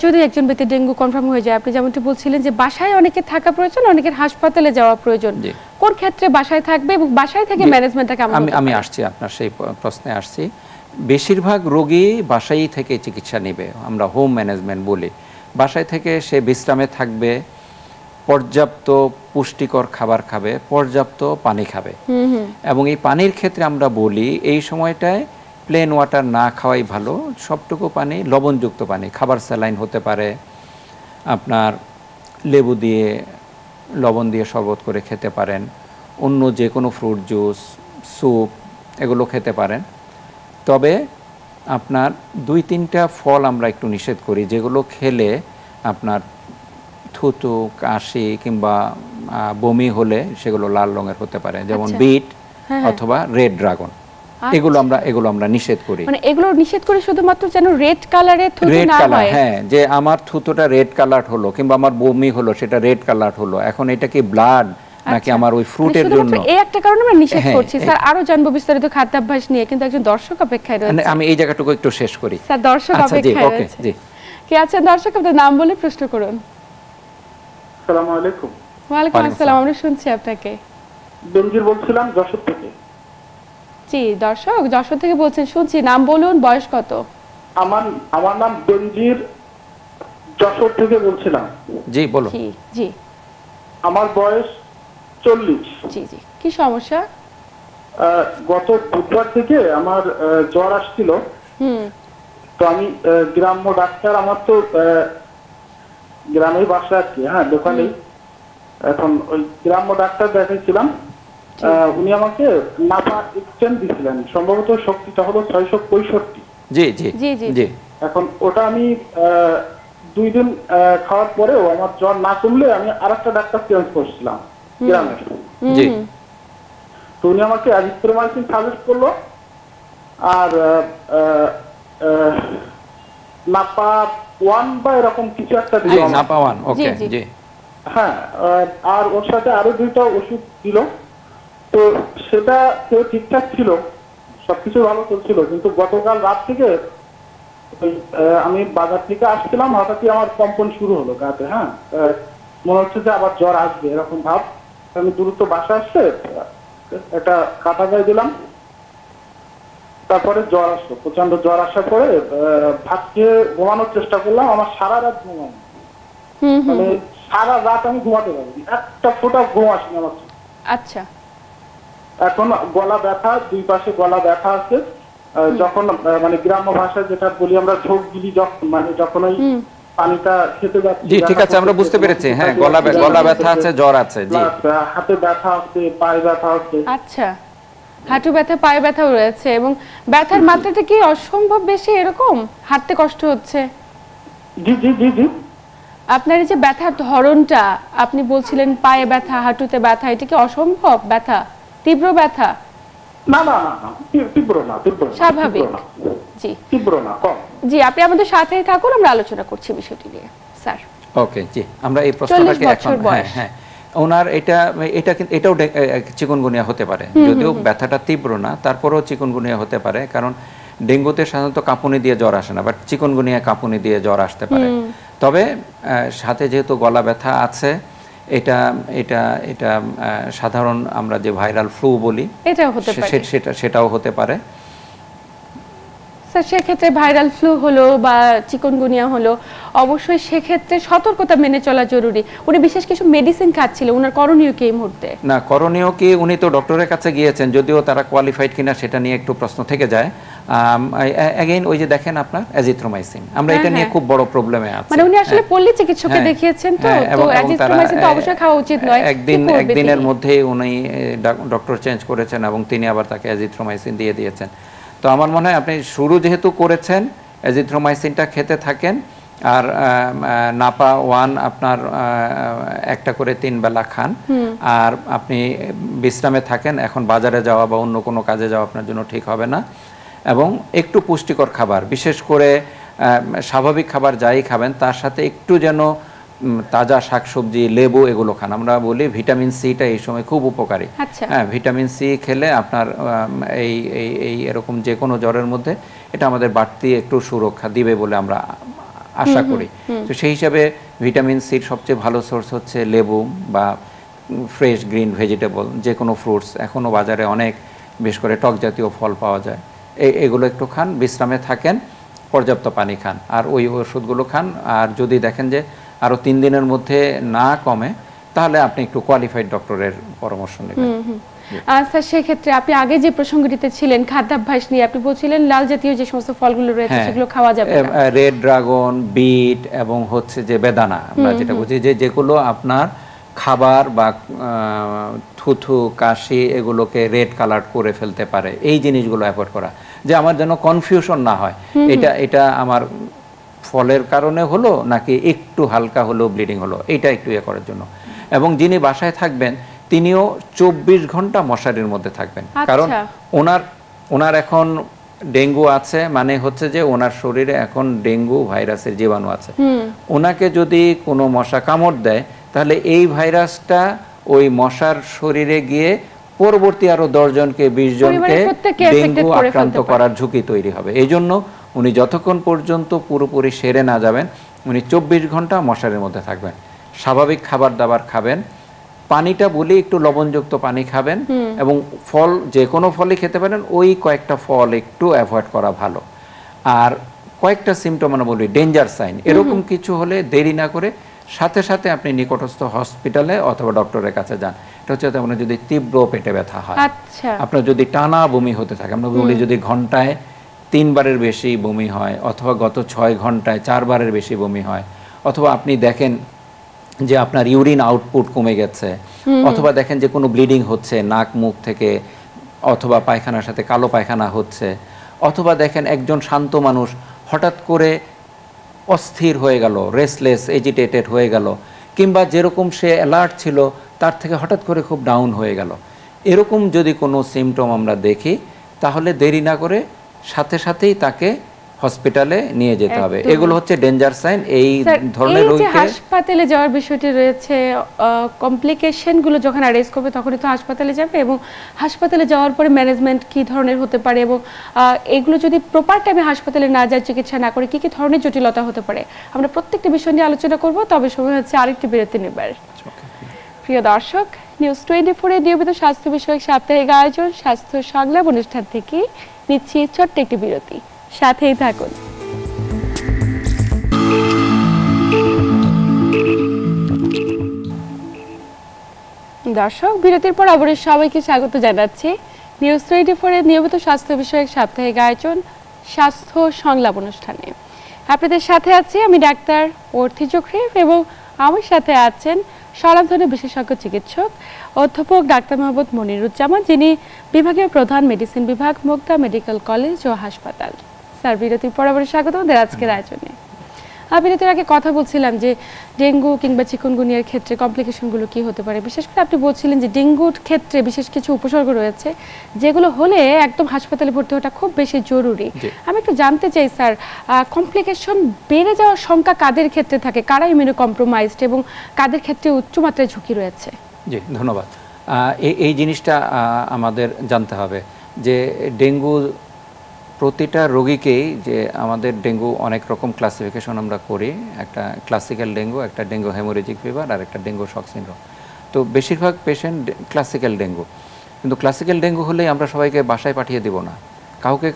যদি একজন ব্যক্তি ডেঙ্গু কনফার্ম হয়ে যায়, আপনি যেমনটি বলছিলেন যে বাসায় অনেকে থাকা প্রয়োজন, অনেকের হাসপাতালে যাওয়া প্রয়োজন, কোন ক্ষেত্রে বাসায় থাকবে এবং বাসায় থেকে ম্যানেজমেন্টটা কেমন হবে? আমি আসছি, আপনার সেই প্রশ্নে আসছি। বেশিরভাগ রোগী বাসায় থেকে চিকিৎসা নেবে, আমরা হোম ম্যানেজমেন্ট বলি। বাসায় থেকে সে বিশ্রামে থাকবে, পর্যাপ্ত পুষ্টিকর খাবার খাবে, পর্যাপ্ত পানি খাবে। এবং এই পানির ক্ষেত্রে আমরা বলি এই সময়টায় প্লেন ওয়াটার না খাওয়াই ভালো, সবটুকু পানি লবণযুক্ত পানি, খাবার স্যালাইন হতে পারে, আপনার লেবু দিয়ে লবণ দিয়ে শরবত করে খেতে পারেন, অন্য যে কোনো ফ্রুট জুস, স্যুপ, এগুলো খেতে পারেন। তবে আপনার 2-3টা ফল আমরা একটু নিষেধ করি, যেগুলো খেলে আপনার থুতু, কাশি কিংবা বমি হলে সেগুলো লাল রঙের হতে পারে, যেমন বিট অথবা রেড ড্রাগন। এগুলো আমরা নিষেধ করি। মানে এগুলো নিষেধ করি শুধুমাত্র যেন রেড কালারের থুতু না হয়। হ্যাঁ, যে আমার থুতুটা রেড কালার হলো কিংবা আমার বমি হলো সেটা রেড কালার হলো, এখন এটা কি ব্লাড নাকি আমার ওই ফ্রুটের জন্য? এই একটা কারণে আমরা নিষেধ করছি। স্যার, আরো জানবো বিস্তারিত খাদ্যাভ্যাস নিয়ে, কিন্তু একজন দর্শক অপেক্ষায় রয়েছে। আমি এই জায়গাটুকু একটু শেষ করি। স্যার, দর্শক অপেক্ষায় রয়েছে। জি, কি আছেন দর্শক? আপনার নাম বলে প্রশ্ন করুন। আসসালামু আলাইকুম। ওয়ালাইকুম আসসালাম, আমরা শুনছি আপনাকে। বেনজির বলছিলাম যশোর থেকে। জি দর্শক, যশোর থেকে বলছেন, শুনছি। নাম বলুন, বয়স কত? আমার নাম বেনজির, যশোর থেকে বলছিলাম। জি বলুন। জি, আমার বয়স 40। জি, কি সমস্যা? গত বুধবার থেকে আমার জ্বর আসছিল। তো আমি গ্রাম্য ডাক্তার, আমার তো গ্রামেই বাসা আর কি, হ্যাঁ, দোকানেই। এখন ওই গ্রাম্য ডাক্তার দেখাইছিলাম, উনি আমাকে নাপা এক্সচেঞ্জ দিছিলেন, সম্ভবত শক্তিটা হলো 665। জি জি জি, জি। জি এখন ওটা আমি 2 দিন খাওয়ার পরেও আমার জ্বর না কমলে আমি আরেকটা ডাক্তার চেঞ্জ করছিলাম গ্রামে। জি তো উনি আমাকে অ্যাজিথ্রোমাইসিন সাজেস্ট করলো, আর নাপা 1 বা এরকম কিছু একটা দিল। নাপা 1, ওকে। জি। জি হ্যাঁ, আর ওর সাথে আরো 2টা ওষুধ দিল। তো সেটা খেয়ে ঠিকঠাক ছিল, সবকিছু ভালো চলছিল, কিন্তু গতকাল রাত থেকে আমি বাজার থেকে আসছিলাম, হঠাৎই আমার কম্পন শুরু হলো গাতে। হ্যাঁ, মনে হচ্ছে যে আবার জ্বর আসবে এরকম ভাব। আমি দ্রুত বাসা আসছে একটা কাঁটা গায়ে দিলাম, তারপরে জ্বর আসলো, প্রচন্ড জ্বর আসার পরে ভাত খেয়ে ঘুমানোর চেষ্টা করলাম, আমার সারা রাত ঘুমানো, মানে সারা রাত আমি ঘুমাতে পারিনি, একটা ফোঁটা ঘুম আসেনি আমার। আচ্ছা। এখন গলা ব্যথা, 2 পাশে গলা ব্যথা আছে। যখন মানে গ্রাম্য ভাষায় যেটা বলি আমরা ঝোঁক গিলি, যখন মানে যখন ওই পানিটা খেতে যাচ্ছি। জি ঠিক আছে, আমরা বুঝতে পেরেছি। হ্যাঁ, গলা ব্যথা আছে, জ্বর আছে। জি, হাতে ব্যথা আছে, পায়ে ব্যথা আছে। আচ্ছা, হাঁটু ব্যথা, পায়ে ব্যথাও রয়েছে, এবং ব্যথার মাত্রাটা কি অসম্ভব বেশি এরকম? হাঁটতে কষ্ট হচ্ছে? জি জি জি জি। আপনার এই যে ব্যথার ধরনটা, আপনি বলছিলেন পায়ে ব্যথা, হাঁটুতে ব্যথা, এটা কি অসম্ভব ব্যথা, তীব্র ব্যথা? না না না, তীব্র না, স্বাভাবিক। জি, তীব্র না, কম। জি, আপনি আমাদের সাথেই থাকুন, আমরা আলোচনা করছি বিষয়টি নিয়ে স্যার। ওকে, জি, আমরা এই প্রশ্নটাকে এখন হ্যাঁ ওনার এটাও চিকুনগুনিয়া হতে পারে, যদিও ব্যথাটা তীব্র না, তারপরেও চিকুনগুনিয়া হতে পারে, কারণ ডেঙ্গুতে সাধারণত কাঁপুনি দিয়ে জ্বর আসে না, বাট চিকুনগুনিয়া কাঁপুনি দিয়ে জ্বর আসতে পারে। তবে সাথে যেহেতু গলা ব্যথা আছে, এটা সাধারণ আমরা যে ভাইরাল ফ্লু বলি, সেটাও হতে পারে। স্যার, সেক্ষেত্রে ভাইরাল ফ্লু হলো বা চিকুনগুনিয়া হলো, অবশ্যই সেক্ষেত্রে সতর্কতা মেনে চলা জরুরি। উনি বিশেষ কিছু মেডিসিন খাচ্ছিলেন, ওনার করণীয় কি এই মুহূর্তে? না, করণীয় কি, উনি তো ডক্টরের কাছে গিয়েছেন, যদিও তারা কোয়ালিফাইড কিনা সেটা নিয়ে একটু প্রশ্ন থেকে যায়। অ্যাগেইন ওই যে দেখেন আপনার অ্যাজিথ্রোমাইসিন, আমরা এটা নিয়ে খুব বড় প্রবলেমে আছি। মানে উনি আসলে পল্লী চিকিৎসককে দেখিয়েছেন, তো অ্যাজিথ্রোমাইসিন তো অবশ্যই খাওয়া উচিত নয়। একদিনের মধ্যেই উনি ডক্টর চেঞ্জ করেছেন এবং তিনি আবার তাকে অ্যাজিথ্রোমাইসিন দিয়ে দিয়েছেন। তো আমার মনে হয় আপনি শুরু যেহেতু করেছেন, অ্যাজিথ্রোমাইসিনটা খেতে থাকেন, আর নাপা 1 আপনার একটা করে 3 বেলা খান, আর আপনি বিশ্রামে থাকেন। এখন বাজারে যাওয়া বা অন্য কোনো কাজে যাওয়া আপনার জন্য ঠিক হবে না, এবং একটু পুষ্টিকর খাবার, বিশেষ করে স্বাভাবিক খাবার যাই খাবেন তার সাথে একটু যেন তাজা শাকসবজি, লেবু এগুলো খান। আমরা বলি ভিটামিন সিটা এই সময় খুব উপকারী। হ্যাঁ, ভিটামিন সি খেলে আপনার এই এরকম যে কোনো জ্বরের মধ্যে এটা আমাদের বাড়তি একটু সুরক্ষা দিবে বলে আমরা আশা করি। তো সেই হিসাবে ভিটামিন সির সবচেয়ে ভালো সোর্স হচ্ছে লেবু বা ফ্রেশ গ্রিন ভেজিটেবল, যে কোনো ফ্রুটস। এখনও বাজারে অনেক, বেশ করে টক জাতীয় ফল পাওয়া যায়, এগুলো একটু খান, বিশ্রামে থাকেন, পর্যাপ্ত পানি খান, আর ওই ওষুধগুলো খান। আর যদি দেখেন যে আরও 3 দিনের মধ্যে না কমে, তাহলে আপনি একটু কোয়ালিফাইড ডক্টরের পরামর্শ নেবেন। স্যার, সেক্ষেত্রে আপনি আগে যে প্রসঙ্গটিতে ছিলেন খাদ্যাভ্যাস নিয়ে, আপনি বলছিলেন লাল জাতীয় যে সমস্ত ফলগুলো রয়েছে সেগুলো খাওয়া যাবে না। রেড ড্রাগন, বিট এবং হচ্ছে যে বেদানা, আমরা যেটা বুঝি যেগুলো আপনার খাবার বা থুথু, কাশি এগুলোকে রেড কালার করে ফেলতে পারে, এই জিনিসগুলো অ্যাভয়েড করা, যে আমার যেন কনফিউশন না হয় এটা আমার ফলের কারণে হলো নাকি একটু হালকা হলো ব্লিডিং হলো, এটা একটু ইয়ে করার জন্য। এবং যিনি বাসায় থাকবেন তিনিও 24 ঘন্টা মশারির মধ্যে থাকবেন, কারণ ওনার এখন ডেঙ্গু আছে, মানে হচ্ছে যে ওনার শরীরে এখন ডেঙ্গু ভাইরাসের জীবাণু আছে। ওনাকে যদি কোনো মশা কামড় দেয়, তাহলে এই ভাইরাসটা ওই মশার শরীরে গিয়ে পরবর্তী আরো 10 জনকে 20 জনকে ডেঙ্গু আক্রান্ত করার ঝুঁকি তৈরি হবে। এই জন্য উনি যতক্ষণ পর্যন্ত পুরোপুরি সেরে না যাবেন, উনি 24 ঘন্টা মশারির মধ্যে থাকবেন। স্বাভাবিক খাবার দাবার খাবেন, পানিটা বলি একটু লবণযুক্ত পানি খাবেন, এবং ফল যে কোনো ফলই খেতে পারেন, ওই কয়েকটা ফল একটু অ্যাভয়েড করা ভালো। আর কয়েকটা সিমটম আমরা বলি ডেঞ্জার সাইন, এরকম কিছু হলে দেরি না করে সাথে সাথে আপনি নিকটস্থ হসপিটালে অথবা ডক্টরের কাছে যান। এটা হচ্ছে আপনার যদি তীব্র পেটে ব্যথা হয়, আপনার যদি টানা বমি হতে থাকে, আমরা বলি যদি ঘন্টায় 3 বারের বেশি বমি হয়, অথবা গত 6 ঘন্টায় 4 বারের বেশি বমি হয়, অথবা আপনি দেখেন যে আপনার ইউরিন আউটপুট কমে গেছে, অথবা দেখেন যে কোনো ব্লিডিং হচ্ছে নাক মুখ থেকে, অথবা পায়খানার সাথে কালো পায়খানা হচ্ছে, অথবা দেখেন একজন শান্ত মানুষ হঠাৎ করে অস্থির হয়ে গেল, রেস্টলেস এজিটেটেড হয়ে গেল, কিংবা যেরকম সে অ্যালার্ট ছিল তার থেকে হঠাৎ করে খুব ডাউন হয়ে গেল, এরকম যদি কোনো সিমটম আমরা দেখি তাহলে দেরি না করে সাথে সাথেই তাকে হসপিটালে নিয়ে যেতে হবে। এগুলো হচ্ছে ডেঞ্জার সাইন। এই ধরনের রোগীকে হাসপাতালে যাওয়ার বিষয়টি রয়েছে, কমপ্লিকেশনগুলো যখন অ্যারেজ করবে তখনই তো হাসপাতালে যাবে, এবং হাসপাতালে যাওয়ার পরে ম্যানেজমেন্ট কী ধরনের হতে পারে, এবং এগুলো যদি প্রপার টাইমে হাসপাতালে না যায়, চিকিৎসা না করে কী কী ধরনের জটিলতা হতে পারে, আমরা প্রত্যেকটি বিষয় নিয়ে আলোচনা করব। তবে সময় হচ্ছে আরেকটি বিরতি নেবার। প্রিয় দর্শক, নিউজ 24 এর নিয়মিত স্বাস্থ্য বিষয়ক সাপ্তাহিক আয়োজন স্বাস্থ্য সংলাপ অনুষ্ঠান থেকে নিচ্ছি ছোট্ট একটি বিরতি, সাথেই থাকুন। দর্শক, বিরতির পর আবার সবাইকে স্বাগত জানাচ্ছি নিউজ 24 এর নিয়মিত স্বাস্থ্য বিষয়ক সাপ্তাহিক আয়োজন স্বাস্থ্য সংলাপ অনুষ্ঠানে। আপনাদের সাথে আছি আমি ডাক্তার অর্থি চক্রীফ, এবং আমার সাথে আছেন স্বনামধন্য বিশেষজ্ঞ চিকিৎসক অধ্যাপক ডাক্তার মোহাম্মদ মনিরুজ্জামান, যিনি বিভাগীয় প্রধান মেডিসিন বিভাগ, মুগদা মেডিকেল কলেজ ও হাসপাতাল। স্যার, বিরতির পর আবার স্বাগত আমাদের আজকের আয়োজনে। বিরতির আগে কথা বলছিলাম যে ডেঙ্গু কিংবা চিকুনগুনিয়ার ক্ষেত্রে কমপ্লিকেশনগুলো কি হতে পারে। বিশেষ করে আপনি বলছিলেন যে ডেঙ্গুর ক্ষেত্রে বিশেষ কিছু উপসর্গ রয়েছে যেগুলো হলে একদম হাসপাতালে ভর্তি হওয়াটা খুব বেশি জরুরি। আমি একটু জানতে চাই স্যার, কমপ্লিকেশন বেড়ে যাওয়ার সংখ্যা কাদের ক্ষেত্রে থাকে, কারা ইমিউনো কম্প্রোমাইজড, এবং কাদের ক্ষেত্রে উচ্চমাত্রায় ঝুঁকি রয়েছে? জি, ধন্যবাদ। এই জিনিসটা আমাদের জানতে হবে যে ডেঙ্গু প্রতিটা রোগীকেই, যে আমাদের ডেঙ্গু অনেক রকম ক্লাসিফিকেশন আমরা করি, একটা ক্লাসিক্যাল ডেঙ্গু, একটা ডেঙ্গু হেমোরেজিক ফিভার, আর একটা ডেঙ্গু শক সিনড্রোম। তো বেশিরভাগ পেশেন্ট ক্লাসিক্যাল ডেঙ্গু, কিন্তু ক্লাসিক্যাল ডেঙ্গু হলেই আমরা সবাইকে বাসায় পাঠিয়ে দেব না,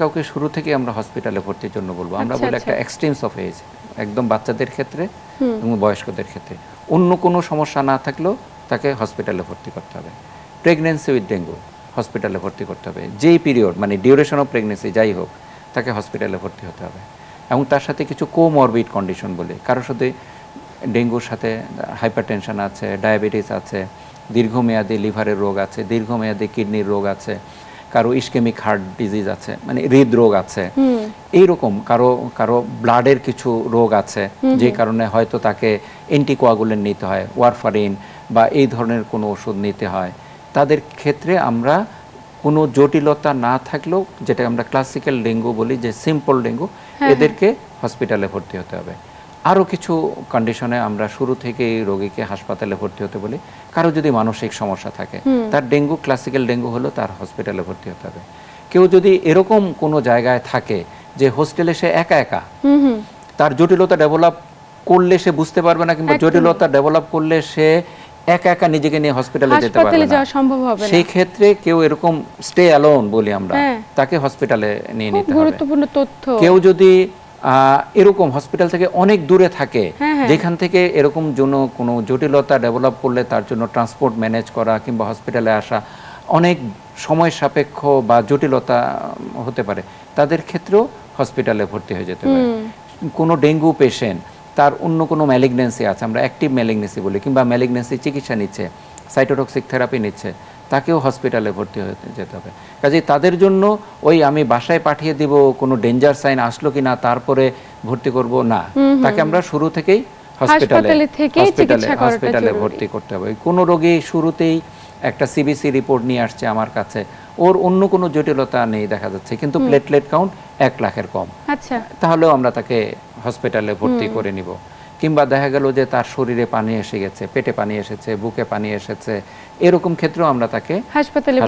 কাউকে শুরু থেকে আমরা হসপিটালে ভর্তির জন্য বলবো। আমরা বলি একটা এক্সট্রিমস অফ এজ, একদম বাচ্চাদের ক্ষেত্রে এবং বয়স্কদের ক্ষেত্রে। অন্য কোনো সমস্যা না থাকলেও তাকে হসপিটালে ভর্তি করতে হবে। প্রেগনেন্সি উইথ ডেঙ্গু হসপিটালে ভর্তি করতে হবে, যেই পিরিয়ড মানে ডিউরেশন অফ প্রেগনেন্সি যাই হোক তাকে হসপিটালে ভর্তি হতে হবে। এবং তার সাথে কিছু কোমরবিড কন্ডিশন বলে, কারোর সাথে ডেঙ্গুর সাথে হাইপারটেনশন আছে, ডায়াবেটিস আছে, দীর্ঘমেয়াদী লিভারের রোগ আছে, দীর্ঘমেয়াদী কিডনির রোগ আছে, কারো ইস্কেমিক হার্ট ডিজিজ আছে মানে হৃদরোগ আছে, এইরকম কারো ব্লাডের কিছু রোগ আছে, যে কারণে হয়তো তাকে অ্যান্টিকোয়াগুলেন্ট নিতে হয়, ওয়ারফারিন বা এই ধরনের কোনো ওষুধ নিতে হয়। তাদের ক্ষেত্রে আমরা কোনো জটিলতা না থাকলেও, যেটা আমরা ক্লাসিক্যাল ডেঙ্গু বলি, যে সিম্পল ডেঙ্গু, এদেরকে হসপিটালে ভর্তি হতে হবে। আরও কিছু কন্ডিশনে আমরা শুরু থেকেই রোগীকে হাসপাতালে ভর্তি হতে বলি। কারো যদি মানসিক সমস্যা থাকে, তার ডেঙ্গু ক্লাসিক্যাল ডেঙ্গু হলো, তার হসপিটালে ভর্তি হতে হবে। কেউ যদি এরকম কোনো জায়গায় থাকে যে হোস্টেলে সে একা একা, তার জটিলতা ডেভেলপ করলে সে বুঝতে পারবে না, কিংবা জটিলতা ডেভেলপ করলে সে একা একা নিজেকে নিয়ে হসপিটালে যেতে পারবে না, সেই ক্ষেত্রে কেউ এরকম স্টে অ্যালোন বলি আমরা, তাকে হসপিটালে নিয়ে নিতে হবে। গুরুত্বপূর্ণ তথ্য। কেউ যদি এরকম হসপিটাল থেকে অনেক দূরে থাকে, যেখান থেকে এরকম জন্য কোনো জটিলতা ডেভেলপ করলে তার জন্য ট্রান্সপোর্ট ম্যানেজ করা কিংবা হসপিটালে আসা অনেক সময় সাপেক্ষ বা জটিলতা হতে পারে, তাদের ক্ষেত্রেও হসপিটালে ভর্তি হয়ে যেতে পারে। কোনো ডেঙ্গু পেশেন্ট, তার অন্য কোনো ম্যালিগন্যান্সি আছে, আমরা অ্যাক্টিভ ম্যালিগন্যান্সি বলি, কিংবা ম্যালিগন্যান্সি চিকিৎসা নিচ্ছে, সাইটোটক্সিক থেরাপি নিচ্ছে, তাকেও হসপিটালে ভর্তি হতে যেতে হবে। কাজেই তাদের জন্য ওই আমি বাসায় পাঠিয়ে দিব, কোনো ডেঞ্জার সাইন আসলো কি না তারপরে ভর্তি করব না, তাকে আমরা শুরু থেকেই হসপিটালে ভর্তি করতে হবে। কোনো রোগী শুরুতেই একটা সিবিসি রিপোর্ট নিয়ে আসছে আমার কাছে, ওর অন্য কোনো জটিলতা নেই দেখা যাচ্ছে, কিন্তু প্লেটলেট কাউন্ট 1 লাখের কম, তাহলেও আমরা তাকে হসপিটালে ভর্তি করে নিব। কিংবা দেখা গেল যে তার শরীরে পানি এসে গেছে, পেটে পানি এসেছে, বুকে পানি এসেছে, এরকম ক্ষেত্রেও আমরা তাকে হাসপাতালে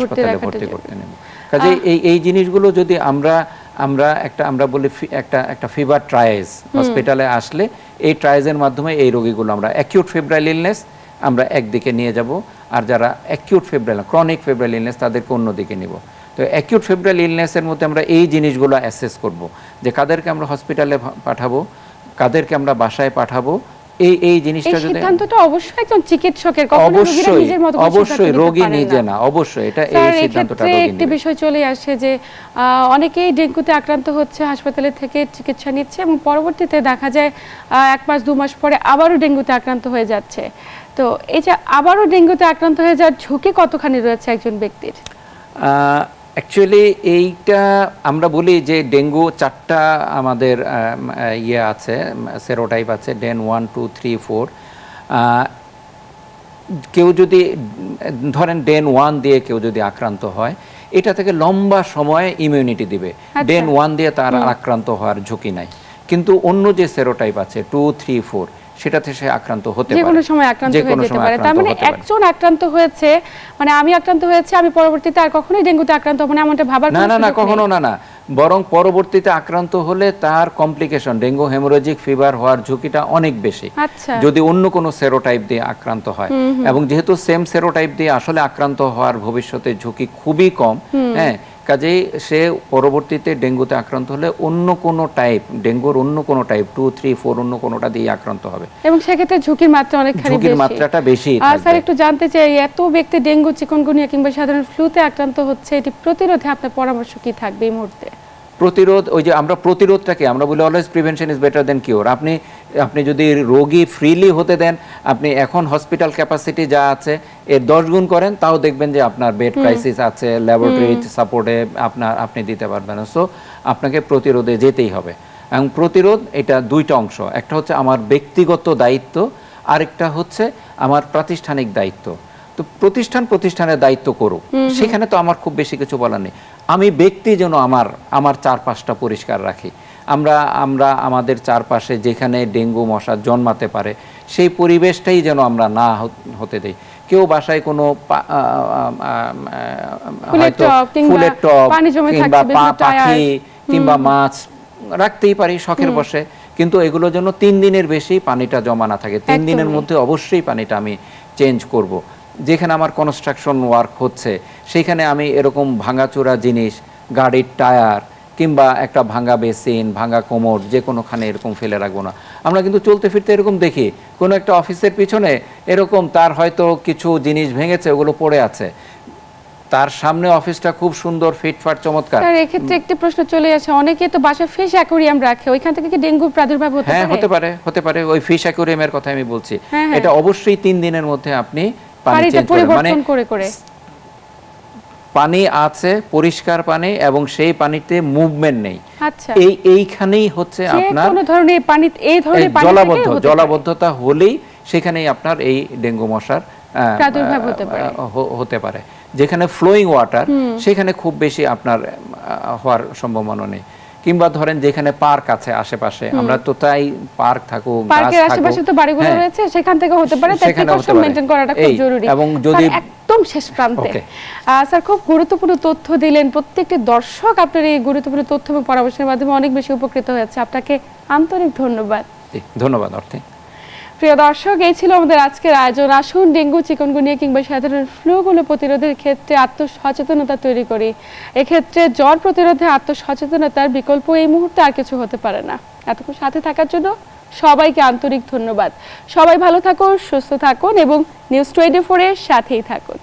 ভর্তি করতে নেব। কাজে এই জিনিসগুলো যদি আমরা বলি একটা ফিভার ট্রায়াজ, হসপিটালে আসলে এই ট্রায়াজের মাধ্যমে এই রোগীগুলো আমরা অ্যাকিউট ফেব্রাইল ইলনেস আমরা একদিকে নিয়ে যাব, আর যারা acute febrile chronic febrile illness তাদেরকে অন্যদিকে নিব। তো অ্যাকিউট ফেব্রাইল ইলনেসের মধ্যে আমরা এই জিনিসগুলো অ্যাসেস করব, যে কাদেরকে আমরা হসপিটালে পাঠাবো, কাদেরকে আমরা বাসায় পাঠাবো, এই জিনিসটা যদি সিদ্ধান্তটা অবশ্যই একজন চিকিৎসকের, কখনো রোগীরা নিজের মতো করে অবশ্যই সিদ্ধান্ত নিতে রোগী পারেন নিজে না। না, অবশ্যই এটা স্যার, এই সিদ্ধান্তটা এক্ষেত্রে রোগী একটি নেবে। বিষয় চলে আসে যে অনেকেই ডেঙ্গুতে আক্রান্ত হচ্ছে, হাসপাতালে থেকে চিকিৎসা নিচ্ছে এবং পরবর্তীতে দেখা যায় 1 মাস 2 মাস পরে আবারও ডেঙ্গুতে আক্রান্ত হয়ে যাচ্ছে। তো এই যে আবারও ডেঙ্গুতে আক্রান্ত হয়ে যাওয়ার ঝুঁকি কতখানি রয়েছে একজন ব্যক্তির? অ্যাকচুয়ালি এইটা আমরা বলি যে ডেঙ্গু 4টা আমাদের ইয়ে আছে, সেরোটাইপ আছে, ডেন 1 2 3 4। কেউ যদি ধরেন ডেন 1 দিয়ে কেউ যদি আক্রান্ত হয়, এটা থেকে লম্বা সময় ইমিউনিটি দিবে। ডেন 1 দিয়ে তার আক্রান্ত হওয়ার ঝুঁকি নাই। কিন্তু অন্য যে সেরোটাইপ আছে 2 3 4, সেটাতে সে আক্রান্ত হতে পারে, যে কোনো সময় আক্রান্ত হয়ে যেতে পারে। তার মানে একজন আক্রান্ত হয়েছে, মানে আমি আক্রান্ত হয়েছে, আমি পরবর্তীতে আর কখনোই ডেঙ্গুতে আক্রান্ত হব না এমনটা ভাবার কোনো সুযোগ না, নেই। কখনো না, বরং পরবর্তীতে আক্রান্ত হলে তার কমপ্লিকেশন, ডেঙ্গু হেমোরেজিক ফিভার হওয়ার ঝুঁকিটা অনেক বেশি আচ্ছা। যদি অন্য কোনো সেরোটাইপ দিয়ে আক্রান্ত হয়। এবং যেহেতু সেম সেরোটাইপ দিয়ে আসলে আক্রান্ত হওয়ার ভবিষ্যতে ঝুঁকি খুবই কম, হ্যাঁ, কাজেই সে পরবর্তীতে ডেঙ্গুতে আক্রান্ত হলে অন্য কোনো টাইপ, ডেঙ্গুর অন্য কোনো টাইপ 2 3 4 অন্য কোনোটা দিয়ে আক্রান্ত হবে এবং সেক্ষেত্রে ঝুঁকির মাত্রা অনেকখানি বেশি, ঝুঁকির মাত্রাটা বেশি স্যার, থাকবে। একটু জানতে চাই, এত ব্যক্তি ডেঙ্গু, চিকুনগুনিয়া কিংবা সাধারণ ফ্লুতে আক্রান্ত হচ্ছে, এটি প্রতিরোধে আপনার পরামর্শ কি থাকবে এই মুহূর্তে? প্রতিরোধ, ওই যে আমরা প্রতিরোধটাকে আমরা বলি always prevention is better then cure. আপনি যদি রোগী ফ্রিলি হতে দেন, আপনি এখন হসপিটাল ক্যাপাসিটি যা আছে এর 10 গুণ করেন, তাও দেখবেন যে আপনার বেড ক্রাইসিস আছে, ল্যাবরেটরি সাপোর্টে আপনি দিতে পারবেন। সো আপনাকে প্রতিরোধে যেতেই হবে। এবং প্রতিরোধ এটা 2টা অংশ, একটা হচ্ছে আমার ব্যক্তিগত দায়িত্ব, আরেকটা হচ্ছে আমার প্রাতিষ্ঠানিক দায়িত্ব। তো প্রতিষ্ঠানের দায়িত্ব করুক, সেখানে তো আমার খুব বেশি কিছু বলার নেই। আমি ব্যক্তি যেন আমার চারপাশটা পরিষ্কার রাখি। আমরা আমাদের চারপাশে যেখানে ডেঙ্গু মশা জন্মাতে পারে সেই পরিবেশটাই যেন আমরা না হতে দেই। কেউ বাসায় কোনো ফুলের টব কিংবা পাখি কিংবা মাছ রাখতেই পারি শখের বসে, কিন্তু এগুলোর জন্য 3 দিনের বেশি পানিটা জমা না থাকে। 3 দিনের মধ্যে অবশ্যই পানিটা আমি চেঞ্জ করব। যেখানে আমার কনস্ট্রাকশন ওয়ার্ক হচ্ছে সেখানে আমি এরকম ভাঙাচোরা জিনিস, গাড়ির টায়ার কিংবা একটা ভাঙা বেসিন, ভাঙা কোমর যে কোনোখানে এরকম ফেলে রাখবো না। আমরা কিন্তু চলতে ফিরতে এরকম দেখি, কোনো একটা অফিসের পিছনে এরকম তার হয়তো কিছু জিনিস ভেঙেছে, ওগুলো পড়ে আছে, তার সামনে অফিসটা খুব সুন্দর ফিটফাট চমৎকার। স্যার, এক্ষেত্রে একটি প্রশ্ন চলে আসে, অনেকে তো বাসায় ফিশ অ্যাকোয়ারিয়াম রাখে, ওইখান থেকে কি ডেঙ্গুর প্রাদুর্ভাব হতে পারে? হ্যাঁ, হতে পারে। ওই ফিশ অ্যাকোয়ারিয়ামের কথা আমি বলছি। এটা অবশ্যই 3 দিনের মধ্যে আপনি পানি চেঞ্জ করে পানি আছে, পরিষ্কার পানি, এবং সেই পানিতে মুভমেন্ট নেই। আচ্ছা, এইখানেই হচ্ছে আপনার কোন ধরনের পানি, এই ধরনের পানি জলাবদ্ধতা হলেই সেখানেই আপনার এই ডেঙ্গু মশার প্রাদুর্ভাব হতে পারে। যেখানে ফ্লোয়িং ওয়াটার সেখানে খুব বেশি আপনার হওয়ার সম্ভাবনা নেই। কিংবা ধরেন যেখানে পার্ক আছে আশেপাশে, আমরা তো তাই পার্ক থাকুক, পার্কের আশেপাশে তো বাড়িগুলো রয়েছে, সেখান থেকে হতে পারে। তাই প্রিকশন মেইনটেইন করাটা খুব জরুরি। এবং যদি একদম শেষ প্রান্তে স্যার খুব গুরুত্বপূর্ণ তথ্য দিলেন, প্রত্যেকটি দর্শক আপনার এই গুরুত্বপূর্ণ তথ্য এবং পরামর্শের মাধ্যমে অনেক বেশি উপকৃত হয়েছে। আপনাকে আন্তরিক ধন্যবাদ। ধন্যবাদ অর্থে। প্রিয় দর্শক, এই ছিল আমাদের আজকের আয়োজন। আসুন ডেঙ্গু, চিকুনগুনিয়া কিংবা সাধারণ ফ্লুগুলো প্রতিরোধের ক্ষেত্রে আত্মসচেতনতা তৈরি করি। এক্ষেত্রে জ্বর প্রতিরোধে আত্মসচেতনতার বিকল্প এই মুহূর্তে আর কিছু হতে পারে না। এতক্ষণ সাথে থাকার জন্য সবাইকে আন্তরিক ধন্যবাদ। সবাই ভালো থাকুন, সুস্থ থাকুন এবং নিউজ 24 এর সাথেই থাকুন।